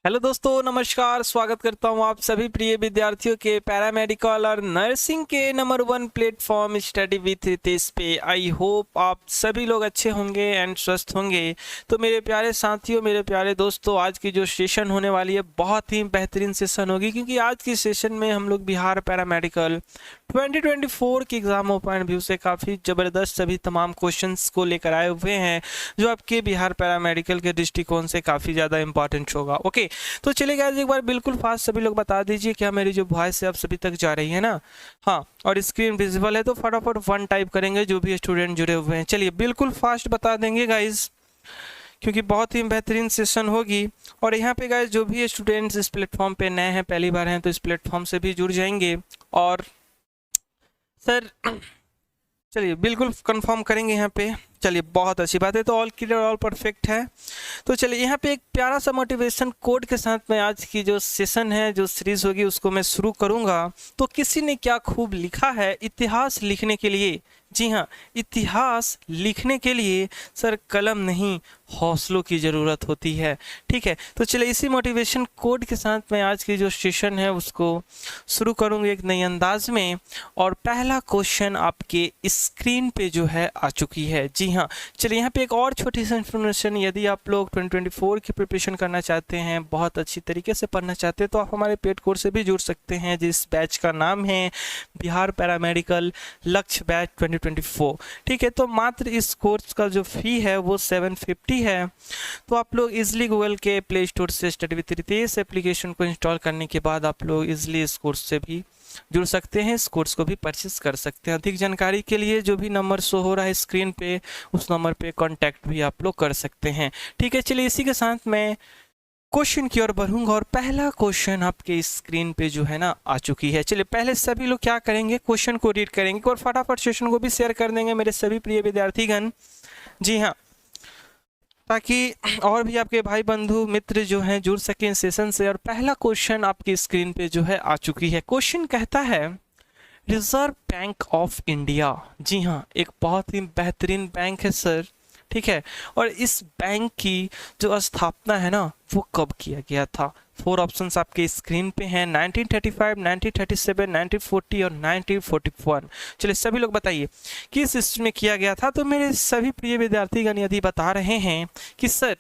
Hello दोस्तों, नमस्कार। स्वागत करता हूं आप सभी प्रिय विद्यार्थियों के पैरामेडिकल और नर्सिंग के number 1 platform study with Ritesh पे। आई होप आप सभी लोग अच्छे होंगे एंड स्वस्थ होंगे। तो मेरे प्यारे साथियों, मेरे प्यारे दोस्तों, आज की जो सेशन होने वाली है बहुत ही बेहतरीन सेशन होगी, क्योंकि आज की सेशन में हम लोग बिहार पैरामेडिकल 2024 के एग्जाम पॉइंट व्यू से काफ़ी ज़बरदस्त सभी तमाम क्वेश्चंस को लेकर आए हुए हैं, जो आपके बिहार पैरामेडिकल के दृष्टिकोण से काफ़ी ज़्यादा इंपॉर्टेंट होगा। ओके, तो चलिए गाइस, एक बार बिल्कुल फास्ट सभी लोग बता दीजिए क्या मेरी जो वॉइस है आप सभी तक जा रही है ना। हाँ, और स्क्रीन विजिबल है तो फटाफट 1 टाइप करेंगे जो भी स्टूडेंट जुड़े हुए हैं। चलिए बिल्कुल फास्ट बता देंगे गाइस, क्योंकि बहुत ही बेहतरीन सेशन होगी। और यहाँ पे गाइस जो भी स्टूडेंट्स इस प्लेटफॉर्म पे नए हैं, पहली बार हैं, तो इस प्लेटफॉर्म से भी जुड़ जाएंगे। और सर चलिए बिल्कुल कंफर्म करेंगे यहाँ पे। चलिए बहुत अच्छी बात है, तो ऑल क्लियर, ऑल परफेक्ट है। तो चलिए यहाँ पे एक प्यारा सा मोटिवेशन कोड के साथ मैं आज की जो सेशन है, जो सीरीज होगी, उसको मैं शुरू करूँगा। तो किसी ने क्या खूब लिखा है, इतिहास लिखने के लिए, जी हाँ, इतिहास लिखने के लिए सर कलम नहीं हौसलों की ज़रूरत होती है। ठीक है, तो चलिए इसी मोटिवेशन कोड के साथ मैं आज की जो सेशन है उसको शुरू करूँगी एक नई अंदाज में। और पहला क्वेश्चन आपके स्क्रीन पे जो है आ चुकी है। जी हाँ, चलिए यहाँ पे एक और छोटी सी इन्फॉर्मेशन, यदि आप लोग 2024 की प्रिपरेशन करना चाहते हैं, बहुत अच्छी तरीके से पढ़ना चाहते हैं, तो आप हमारे पेड कोर्स से भी जुड़ सकते हैं, जिस बैच का नाम है बिहार पैरामेडिकल लक्ष्य बैच 2024। ठीक है, तो मात्र इस कोर्स का जो फी है वो 750 है। तो आप लोग इजिली गूगल के प्ले स्टोर से स्टडी विद रितेश एप्लीकेशन को इंस्टॉल करने के बाद आप लोग इजिली इस कोर्स से भी जुड़ सकते हैं, इस कोर्स को भी परचेस कर सकते हैं। अधिक जानकारी के लिए जो भी नंबर शो हो रहा है स्क्रीन पे, उस नंबर पे कांटेक्ट भी आप लोग कर सकते हैं। ठीक है, चलिए इसी के साथ मैं क्वेश्चन की ओर बढ़ूंगा। और पहला क्वेश्चन आपके स्क्रीन पे जो है ना आ चुकी है। चलिए पहले सभी लोग क्या करेंगे, क्वेश्चन को रीड करेंगे और फटाफट सेशन को भी शेयर कर देंगे मेरे सभी प्रिय विद्यार्थीगण। जी हाँ, ताकि और भी आपके भाई बंधु मित्र जो हैं जुड़ सकें सेशन से। और पहला क्वेश्चन आपकी स्क्रीन पे जो है आ चुकी है। क्वेश्चन कहता है, रिजर्व बैंक ऑफ इंडिया, जी हाँ, एक बहुत ही बेहतरीन बैंक है सर। ठीक है, और इस बैंक की जो स्थापना है ना वो कब किया गया था। 4 ऑप्शंस आपके स्क्रीन पे हैं, 1935, 1937, 1940 और 1941। चलिए सभी लोग बताइए किस ईस्वी में किया गया था। तो मेरे सभी प्रिय विद्यार्थीगण यदि बता रहे हैं कि सर,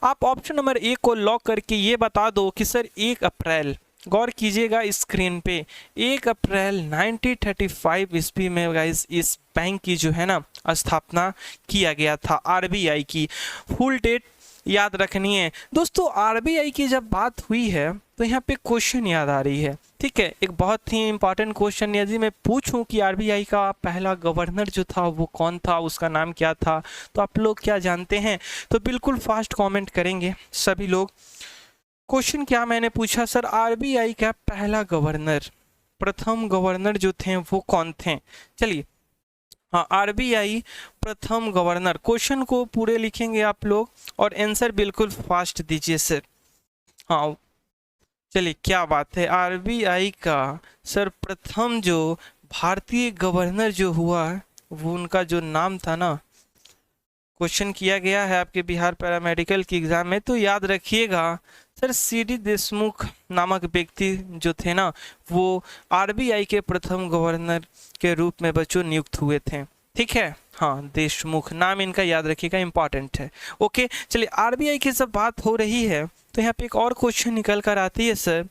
आप ऑप्शन नंबर 1 को लॉक करके ये बता दो कि सर 1 अप्रैल, गौर कीजिएगा स्क्रीन पे, 1 अप्रैल 1935 ईस्वी में गाइस इस बैंक की जो है ना स्थापना किया गया था। आरबीआई की फुल डेट याद रखनी है दोस्तों। आरबीआई की जब बात हुई है तो यहाँ पे क्वेश्चन याद आ रही है। ठीक है, एक बहुत ही इंपॉर्टेंट क्वेश्चन, यदि मैं पूछूं कि आरबीआई का पहला गवर्नर जो था वो कौन था, उसका नाम क्या था, तो आप लोग क्या जानते हैं? तो बिल्कुल फास्ट कमेंट करेंगे सभी लोग। क्वेश्चन क्या मैंने पूछा सर, आरबीआई का पहला गवर्नर, प्रथम गवर्नर जो थे वो कौन थे? चलिए, हाँ, आरबीआई प्रथम गवर्नर। क्वेश्चन को पूरे लिखेंगे आप लोग और आंसर बिल्कुल फास्ट दीजिए सर। हाँ, चलिए क्या बात है, आरबीआई का सर प्रथम जो भारतीय गवर्नर जो हुआ वो उनका जो नाम था ना, क्वेश्चन किया गया है आपके बिहार पैरामेडिकल की एग्जाम में, तो याद रखिएगा सर, सीडी देशमुख नामक व्यक्ति जो थे ना वो आरबीआई के प्रथम गवर्नर के रूप में बच्चों नियुक्त हुए थे। ठीक है, हाँ, देशमुख नाम इनका याद रखिएगा, इंपॉर्टेंट है। ओके, चलिए आरबीआई की जब बात हो रही है तो यहाँ पे एक और क्वेश्चन निकल कर आती है सर,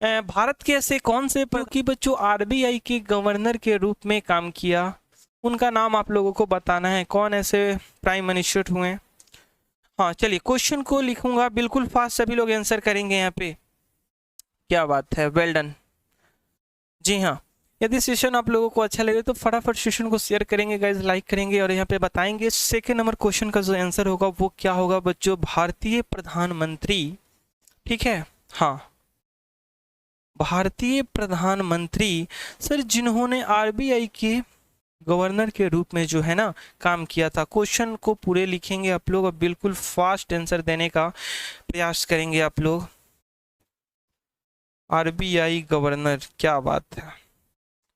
भारत के ऐसे कौन से कि बच्चों आरबीआई के गवर्नर के रूप में काम किया, उनका नाम आप लोगों को बताना है। कौन ऐसे प्राइम मिनिस्टर हुए? हाँ, चलिए क्वेश्चन को लिखूंगा, बिल्कुल फास्ट सभी लोग आंसर करेंगे यहाँ पे। क्या बात है, वेल डन। जी हाँ, यदि सेशन आप लोगों को अच्छा लगे तो फटाफट सेशन को शेयर करेंगे गाइज, लाइक करेंगे और यहाँ पे बताएंगे सेकेंड नंबर क्वेश्चन का जो आंसर होगा वो क्या होगा बच्चों, भारतीय प्रधानमंत्री। ठीक है, हाँ, भारतीय प्रधानमंत्री सर, जिन्होंने आरबीआई के गवर्नर के रूप में जो है ना काम किया था। क्वेश्चन को पूरे लिखेंगे आप लोग और बिल्कुल फास्ट आंसर देने का प्रयास करेंगे आप लोग। आरबीआई गवर्नर, क्या बात है,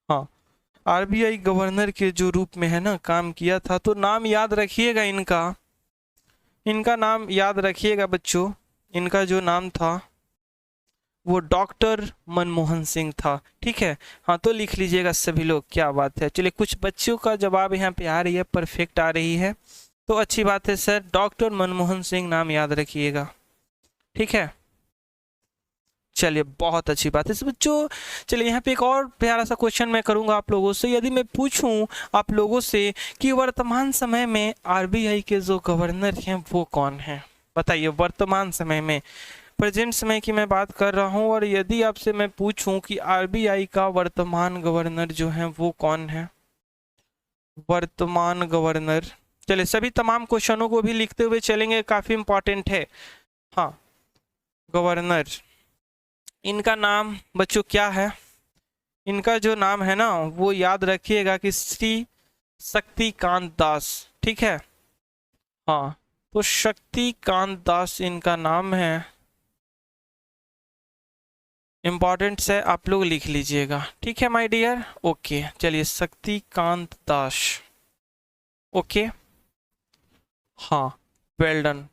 हाँ, आरबीआई गवर्नर के जो रूप में है ना काम किया था। तो नाम याद रखिएगा इनका, इनका नाम याद रखिएगा बच्चों। इनका जो नाम था वो डॉक्टर मनमोहन सिंह था। ठीक है, हाँ तो लिख लीजिएगा सभी लोग, क्या बात है। चलिए कुछ बच्चों का जवाब यहाँ पे आ रही है, परफेक्ट आ रही है, तो अच्छी बात है सर। डॉक्टर मनमोहन सिंह नाम याद रखिएगा, ठीक है। चलिए बहुत अच्छी बात है बच्चों। चलिए यहाँ पे एक और प्यारा सा क्वेश्चन मैं करूंगा आप लोगों से। यदि मैं पूछूं आप लोगों से कि वर्तमान समय में आरबीआई के जो गवर्नर हैं वो कौन हैं, बताइए। वर्तमान समय में, प्रेजेंट समय की मैं बात कर रहा हूं, और यदि आपसे मैं पूछूं कि आरबीआई का वर्तमान गवर्नर जो है वो कौन है, वर्तमान गवर्नर। चलिए सभी तमाम क्वेश्चनों को भी लिखते हुए चलेंगे, काफी इंपॉर्टेंट है। हाँ, गवर्नर, इनका नाम बच्चों क्या है? इनका जो नाम है ना वो याद रखिएगा कि श्री शक्तिकांत दास, ठीक है। हाँ, तो शक्तिकांत दास इनका नाम है, इंपॉर्टेंट है, आप लोग लिख लीजिएगा, ठीक है माय डियर। ओके, चलिए शक्तिकांत दास, ओके, हाँ, वेल डन।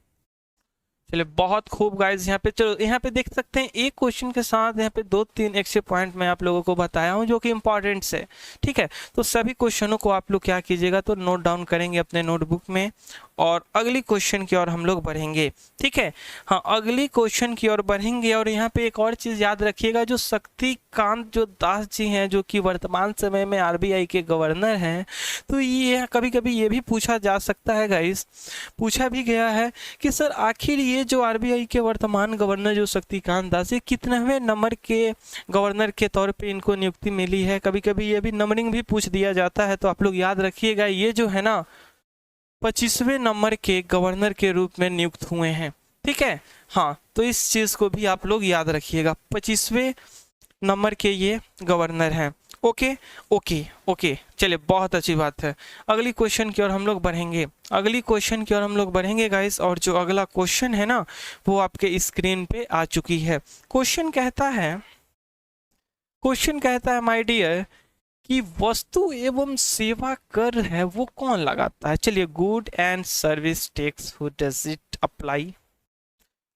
चलिए बहुत खूब गाइज। यहाँ पे चलो, यहाँ पे देख सकते हैं एक क्वेश्चन के साथ यहाँ पे 2-3 एक्स्ट्रा पॉइंट मैं आप लोगों को बताया हूँ जो कि इंपॉर्टेंट है, ठीक है। तो सभी क्वेश्चनों को आप लोग क्या कीजिएगा, तो नोट डाउन करेंगे अपने नोटबुक में, और अगली क्वेश्चन की ओर हम लोग बढ़ेंगे, ठीक है। हाँ, अगली क्वेश्चन की ओर बढ़ेंगे। और यहाँ पे एक और चीज याद रखिएगा, जो शक्तिकांत जो दास जी हैं, जो कि वर्तमान समय में आरबीआई के गवर्नर हैं, तो ये कभी कभी ये भी पूछा जा सकता है गाइस, पूछा भी गया है कि सर आखिर ये जो आरबीआई के वर्तमान गवर्नर जो शक्तिकांत दास, ये कितनेवें नंबर के गवर्नर के तौर पे इनको नियुक्ति मिली है। कभी कभी ये भी नंबरिंग भी पूछ दिया जाता है, तो आप लोग याद रखिएगा, ये जो है ना 25वें नंबर के गवर्नर के रूप में नियुक्त हुए हैं, ठीक है। हाँ, तो इस चीज को भी आप लोग याद रखिएगा, 25वें नंबर के ये गवर्नर हैं। ओके ओके ओके, चलिए बहुत अच्छी बात है। अगली क्वेश्चन की ओर हम लोग बढ़ेंगे, अगली क्वेश्चन की ओर हम लोग बढ़ेंगे गाइस। और जो अगला क्वेश्चन है ना वो आपके स्क्रीन पे आ चुकी है। क्वेश्चन कहता है माय डियर कि वस्तु एवं सेवा कर है वो कौन लगाता है। चलिए, good and service tax, who does it apply.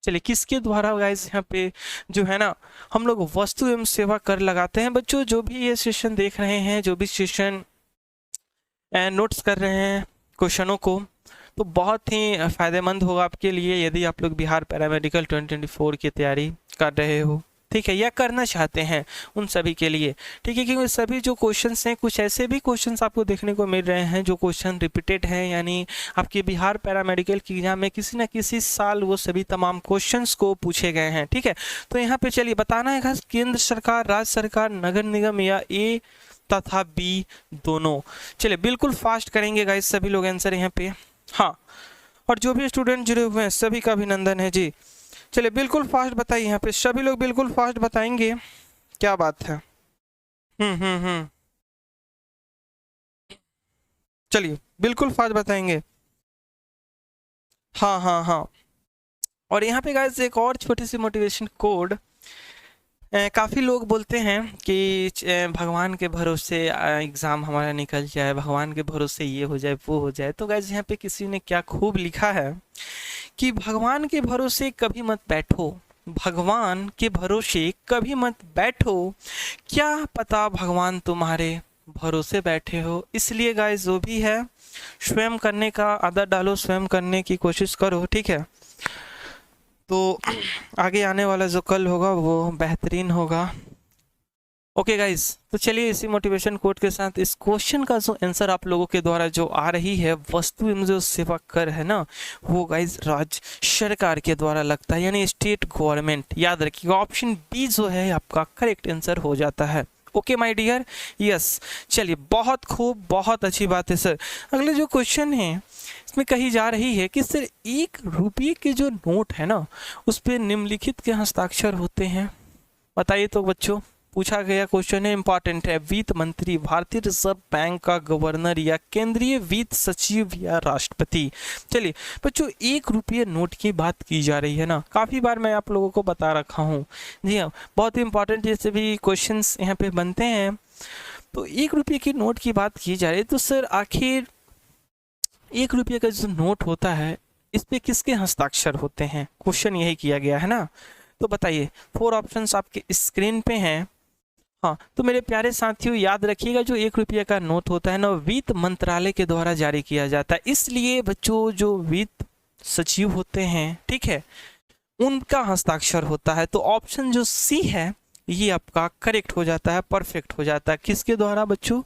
चलिए किसके द्वारा गाइस यहाँ पे जो है ना हम लोग वस्तु एवं सेवा कर लगाते हैं। बच्चों जो भी ये सेशन देख रहे हैं, जो भी सेशन नोट्स कर रहे हैं क्वेश्चनों को, तो बहुत ही फायदेमंद होगा आपके लिए यदि आप लोग बिहार पैरामेडिकल 2024 की तैयारी कर रहे हो, ठीक है, या करना चाहते हैं, उन सभी के लिए, ठीक है। क्योंकि सभी जो क्वेश्चंस हैं, कुछ ऐसे भी क्वेश्चंस आपको देखने को मिल रहे हैं जो क्वेश्चन रिपीटेड हैं, यानी आपके बिहार पैरामेडिकल की एग्जाम में किसी न किसी साल वो सभी तमाम क्वेश्चंस को पूछे गए हैं, ठीक है। तो यहाँ पे चलिए बताना है केंद्र सरकार, राज्य सरकार, नगर निगम, या ए तथा बी दोनों। चलिए बिल्कुल फास्ट करेंगे गाइस सभी लोग आंसर यहाँ पे। हाँ, और जो भी स्टूडेंट जुड़े हुए हैं सभी का अभिनंदन है जी। चलिए बिल्कुल फास्ट बताइए, यहाँ पे सभी लोग बिल्कुल फास्ट बताएंगे, क्या बात है। चलिए बिल्कुल फास्ट बताएंगे। हाँ हाँ हाँ। और यहाँ पे गाइस एक और छोटी सी मोटिवेशन कोड, काफ़ी लोग बोलते हैं कि भगवान के भरोसे एग्ज़ाम हमारा निकल जाए, भगवान के भरोसे ये हो जाए वो हो जाए। तो गाइस यहाँ पे किसी ने क्या खूब लिखा है कि भगवान के भरोसे कभी मत बैठो, भगवान के भरोसे कभी मत बैठो, क्या पता भगवान तुम्हारे भरोसे बैठे हो। इसलिए गाइस जो भी है स्वयं करने का आदत डालो, स्वयं करने की कोशिश करो, ठीक है। तो आगे आने वाला जो कल होगा वो बेहतरीन होगा। ओके गाइस, तो चलिए इसी मोटिवेशन कोड के साथ इस क्वेश्चन का जो आंसर आप लोगों के द्वारा जो आ रही है, वस्तु एवं जो सेवा कर है ना, वो गाइस राज्य सरकार के द्वारा लगता है, यानी स्टेट गवर्नमेंट। याद रखिएगा ऑप्शन बी जो है आपका करेक्ट आंसर हो जाता है। Okay my dear, yes. चलिए बहुत खूब, बहुत अच्छी बात है सर। अगले जो क्वेश्चन है इसमें कही जा रही है कि सर 1 रुपये के जो नोट है ना उस पर निम्नलिखित के हस्ताक्षर होते हैं, बताइए। तो बच्चों पूछा गया क्वेश्चन है, इंपॉर्टेंट है। वित्त मंत्री, भारतीय रिजर्व बैंक का गवर्नर, या केंद्रीय वित्त सचिव, या राष्ट्रपति। चलिए बच्चों 1 रुपये नोट की बात की जा रही है ना, काफ़ी बार मैं आप लोगों को बता रखा हूँ, जी हाँ, बहुत ही इंपॉर्टेंट जैसे भी क्वेश्चंस यहाँ पे बनते हैं। तो 1 रुपये की नोट की बात की जा रही है, तो सर आखिर 1 रुपये का जो नोट होता है इस पे किसके हस्ताक्षर होते हैं, क्वेश्चन यही किया गया है ना। तो बताइए, 4 ऑप्शंस आपके स्क्रीन पे हैं। हाँ, तो मेरे प्यारे साथियों याद रखिएगा, जो 1 रुपये का नोट होता है ना, वित्त मंत्रालय के द्वारा जारी किया जाता है। इसलिए बच्चों, जो वित्त सचिव होते हैं, ठीक है, उनका हस्ताक्षर होता है। तो ऑप्शन जो सी है ये आपका करेक्ट हो जाता है, परफेक्ट हो जाता है। किसके द्वारा बच्चों,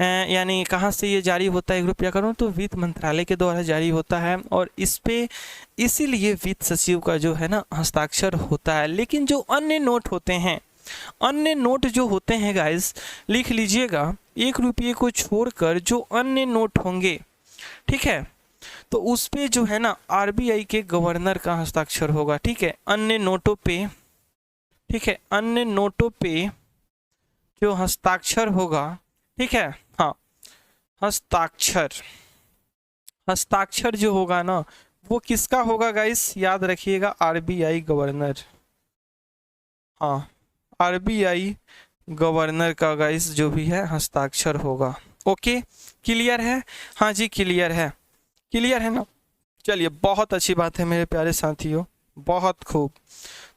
यानी कहाँ से ये जारी होता है 1 रुपया का नोट, तो वित्त मंत्रालय के द्वारा जारी होता है। और इस पे इसीलिए वित्त सचिव का जो है ना हस्ताक्षर होता है। लेकिन जो अन्य नोट होते हैं, अन्य नोट जो होते हैं गाइस, लिख लीजिएगा, 1 रुपये को छोड़कर जो अन्य नोट होंगे, ठीक है, तो उस पे जो है ना आरबीआई के गवर्नर का हस्ताक्षर होगा। ठीक है, अन्य नोटों पे, ठीक है, अन्य नोटों पे जो हस्ताक्षर होगा, ठीक है, हाँ, हस्ताक्षर, हस्ताक्षर जो होगा ना वो किसका होगा गाइस, याद रखिएगा, आरबीआई गवर्नर। हाँ, आरबीआई गवर्नर का गाइस जो भी है हस्ताक्षर होगा। ओके, क्लियर है? हाँ जी, क्लियर है, क्लियर है ना। चलिए, बहुत अच्छी बात है मेरे प्यारे साथियों, बहुत खूब।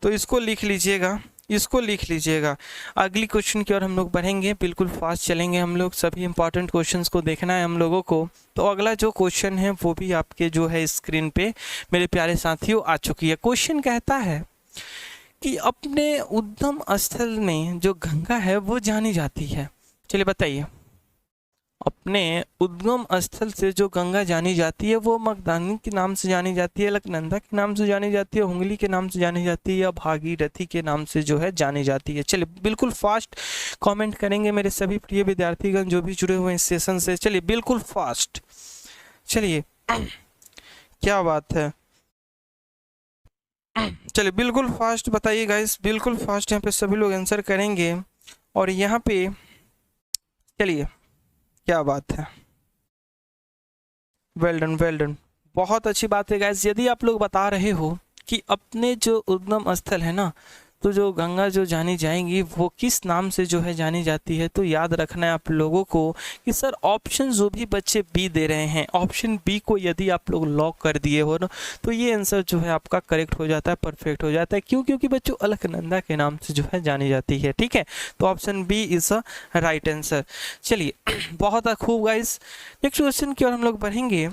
तो इसको लिख लीजिएगा, इसको लिख लीजिएगा। अगली क्वेश्चन की ओर हम लोग बढ़ेंगे, बिल्कुल फास्ट चलेंगे हम लोग, सभी इंपॉर्टेंट क्वेश्चंस को देखना है हम लोगों को। तो अगला जो क्वेश्चन है वो भी आपके जो है स्क्रीन पे मेरे प्यारे साथियों आ चुकी है। क्वेश्चन कहता है कि अपने उद्गम स्थल में जो गंगा है वो जानी जाती है। चलिए बताइए, अपने उद्गम स्थल से जो गंगा जानी जाती है वो मगदानी के नाम से जानी जाती है, अलकनंदा के नाम से जानी जाती है, हुंगली के नाम से जानी जाती है, या भागीरथी के नाम से जो है जानी जाती है। चलिए बिल्कुल फास्ट कमेंट करेंगे मेरे सभी प्रिय विद्यार्थीगण जो भी जुड़े हुए हैं इस सेशन से। चलिए बिल्कुल फास्ट, चलिए क्या बात है, चलिए बिल्कुल फास्ट बताइए गाइस, बिल्कुल फास्ट, यहाँ पे सभी लोग आंसर करेंगे। और यहाँ पे चलिए, क्या बात है, वेल डन, वेल डन, बहुत अच्छी बात है गाइस। यदि आप लोग बता रहे हो कि अपने जो उद्गम स्थल है ना, तो जो गंगा जो जानी जाएंगी वो किस नाम से जो है जानी जाती है, तो याद रखना है आप लोगों को कि सर ऑप्शन जो भी बच्चे बी दे रहे हैं, ऑप्शन बी को यदि आप लोग लॉक कर दिए हो ना, तो ये आंसर जो है आपका करेक्ट हो जाता है, परफेक्ट हो जाता है। क्यों? क्योंकि बच्चों अलकनंदा के नाम से जो है जानी जाती है। ठीक है, तो option B is a right answer. चलिए बहुत खूब गाइस, नेक्स्ट क्वेश्चन की ओर हम लोग बढ़ेंगे।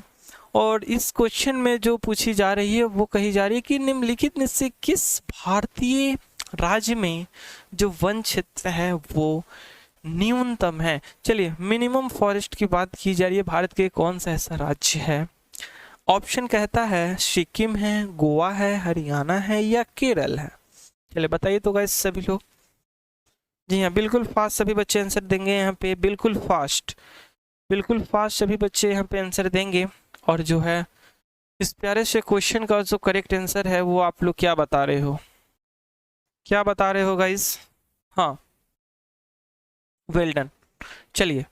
और इस क्वेश्चन में जो पूछी जा रही है वो कही जा रही है कि निम्नलिखित में से किस भारतीय राज्य में जो वन क्षेत्र है वो न्यूनतम है। चलिए, मिनिमम फॉरेस्ट की बात की जा रही है, भारत के कौन सा ऐसा राज्य है। ऑप्शन कहता है सिक्किम है, गोवा है, हरियाणा है, या केरल है। चलिए बताइए तो गाइस सभी लोग। जी हाँ, बिल्कुल फास्ट सभी बच्चे आंसर देंगे यहाँ पे, बिल्कुल फास्ट, बिल्कुल फास्ट सभी बच्चे यहाँ पे आंसर देंगे। और जो है इस प्यारे से क्वेश्चन का जो करेक्ट आंसर है वो आप लोग क्या बता रहे हो, क्या बता रहे हो गाइस। हाँ, वेल डन, चलिए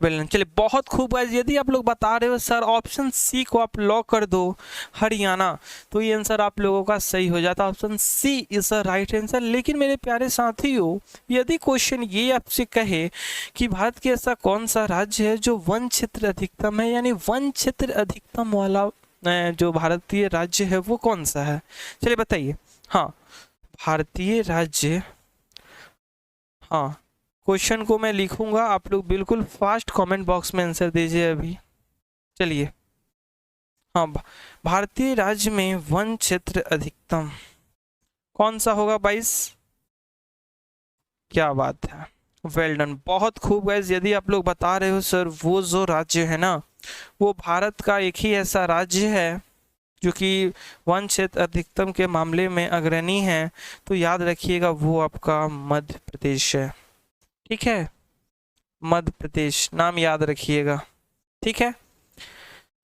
वेल डन, चलिए बहुत खूब गाइस। यदि आप लोग बता रहे हो सर ऑप्शन सी को आप लॉक कर दो, हरियाणा, तो ये आंसर आप लोगों का सही हो जाता है, option C is a right answer. लेकिन मेरे प्यारे साथियों, यदि क्वेश्चन ये आपसे कहे कि भारत के ऐसा कौन सा राज्य है जो वन क्षेत्र अधिकतम है, यानी वन क्षेत्र अधिकतम वाला जो भारतीय राज्य है वो कौन सा है, चलिए बताइए। हाँ, भारतीय राज्य, हाँ, क्वेश्चन को मैं लिखूंगा, आप लोग बिल्कुल फास्ट कमेंट बॉक्स में आंसर दीजिए अभी। चलिए, हाँ, भारतीय राज्य में वन क्षेत्र अधिकतम कौन सा होगा 22? क्या बात है, वेल डन, बहुत खूब गाइस। यदि आप लोग बता रहे हो सर वो जो राज्य है ना वो भारत का एक ही ऐसा राज्य है जो कि वन क्षेत्र अधिकतम के मामले में अग्रणी है, तो याद रखिएगा वो आपका मध्य प्रदेश है। ठीक है, मध्य प्रदेश नाम याद रखिएगा। ठीक है,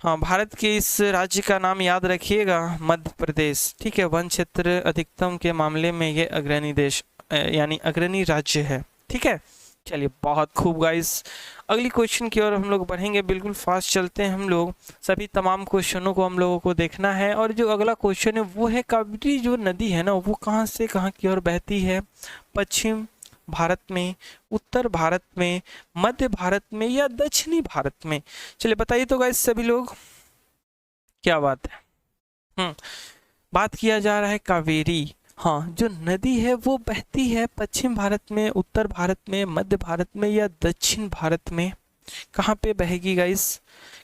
हाँ, भारत के इस राज्य का नाम याद रखिएगा, मध्य प्रदेश। ठीक है, वन क्षेत्र अधिकतम के मामले में ये अग्रणी देश यानी अग्रणी राज्य है। ठीक है, चलिए बहुत खूब गाइस। अगली क्वेश्चन की ओर हम लोग बढ़ेंगे, बिल्कुल फास्ट चलते हैं हम लोग, सभी तमाम क्वेश्चनों को हम लोगों को देखना है। और जो अगला क्वेश्चन है वो है कावेरी जो नदी है ना वो कहाँ से कहाँ की ओर बहती है, पश्चिम भारत में, उत्तर भारत में, मध्य भारत में, या दक्षिणी भारत में। चलिए बताइए तो गाइस सभी लोग। क्या बात है। बात किया जा रहा है कावेरी। हाँ, जो नदी है वो बहती है पश्चिम भारत में, उत्तर भारत में, मध्य भारत में या दक्षिण भारत में। कहाँ पे बहेगी गाइस,